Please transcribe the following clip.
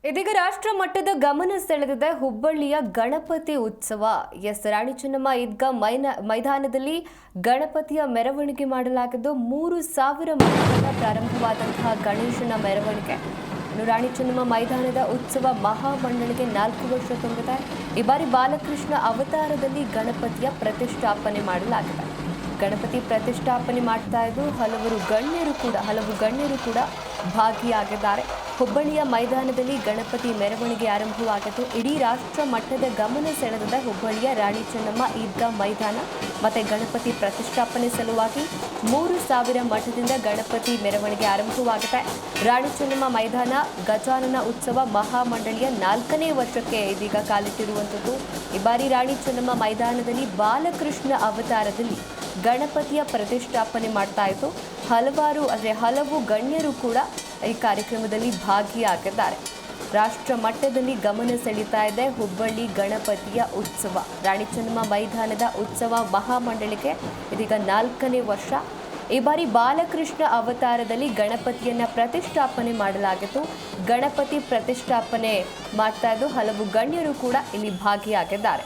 ಇದೀಗ ರಾಷ್ಟ್ರ ಮಟ್ಟದ ಗಮನ ಸೆಳೆದಿದೆ ಹುಬ್ಬಳ್ಳಿಯ ಗಣಪತಿ ಉತ್ಸವ. ರಾಣಿ ಚೆನ್ನಮ್ಮ ಈದ್ಗಾ ಮೈದಾನದಲ್ಲಿ ಗಣಪತಿಯ ಮೆರವಣಿಗೆ ಮಾಡಲಾಗಿದ್ದು 3,000 ಮಕ್ಕಳಿಂದ ಪ್ರಾರಂಭವಾದಂತಹ ಗಣೇಶನ ಮೆರವಣಿಗೆ ರಾಣಿ ಚೆನ್ನಮ್ಮ ಮೈದಾನದ ಉತ್ಸವ ಮಹಾಮಂಡಳಿಗೆ 4 ವರ್ಷ ತುಂಬಿದೆ. ಈ ಬಾರಿ ಬಾಲಕೃಷ್ಣ ಅವತಾರದಲ್ಲಿ ಗಣಪತಿಯ ಪ್ರತಿಷ್ಠಾಪನೆ ಮಾಡಲಾಗಿದೆ. ಗಣಪತಿ ಪ್ರತಿಷ್ಠಾಪನೆ ಮಾಡ್ತಾ ಇದ್ದು ಹಲವು ಗಣ್ಯರು ಕೂಡ ಭಾಗಿಯಾಗಿದ್ದಾರೆ. ಹುಬ್ಬಳ್ಳಿಯ ಮೈದಾನದಲ್ಲಿ ಗಣಪತಿ ಮೆರವಣಿಗೆ ಆರಂಭವಾಗಿದ್ದು ಇಡೀ ರಾಷ್ಟ್ರ ಮಟ್ಟದ ಗಮನ ಸೆಳೆದಿದೆ ಹುಬ್ಬಳ್ಳಿಯ ರಾಣಿ ಚೆನ್ನಮ್ಮ ಈದ್ಗಾ ಮೈದಾನ. ಮತ್ತೆ ಗಣಪತಿ ಪ್ರತಿಷ್ಠಾಪನೆ ಸಲುವಾಗಿ 3,000 ಮಠದಿಂದ ಗಣಪತಿ ಮೆರವಣಿಗೆ ಆರಂಭವಾಗಿದೆ. ರಾಣಿ ಚೆನ್ನಮ್ಮ ಮೈದಾನ ಗಜಾನನ ಉತ್ಸವ ಮಹಾಮಂಡಳಿಯ 4ನೇ ವರ್ಷಕ್ಕೆ ಇದೀಗ ಕಾಲಿಟ್ಟಿರುವಂಥದ್ದು. ಈ ಬಾರಿ ರಾಣಿ ಚೆನ್ನಮ್ಮ ಮೈದಾನದಲ್ಲಿ ಬಾಲಕೃಷ್ಣ ಅವತಾರದಲ್ಲಿ ಗಣಪತಿಯ ಪ್ರತಿಷ್ಠಾಪನೆ ಮಾಡ್ತಾ ಇದ್ದು ಹಲವು ಗಣ್ಯರು ಕೂಡ ಈ ಕಾರ್ಯಕ್ರಮದಲ್ಲಿ ಭಾಗಿಯಾಗಿದ್ದಾರೆ. ರಾಷ್ಟ್ರ ಮಟ್ಟದಲ್ಲಿ ಗಮನ ಸೆಳೀತಾ ಇದೆ ಹುಬ್ಬಳ್ಳಿ ಗಣಪತಿಯ ಉತ್ಸವ. ರಾಣಿ ಚೆನ್ನಮ್ಮ ಮೈದಾನದ ಉತ್ಸವ ಮಹಾಮಂಡಳಿಗೆ ಇದೀಗ 4ನೇ ವರ್ಷ. ಈ ಬಾರಿ ಬಾಲಕೃಷ್ಣ ಅವತಾರದಲ್ಲಿ ಗಣಪತಿಯನ್ನ ಪ್ರತಿಷ್ಠಾಪನೆ ಮಾಡಲಾಗಿತ್ತು. ಗಣಪತಿ ಪ್ರತಿಷ್ಠಾಪನೆ ಮಾಡ್ತಾ ಇದ್ದು ಹಲವು ಗಣ್ಯರು ಕೂಡ ಇಲ್ಲಿ ಭಾಗಿಯಾಗಿದ್ದಾರೆ.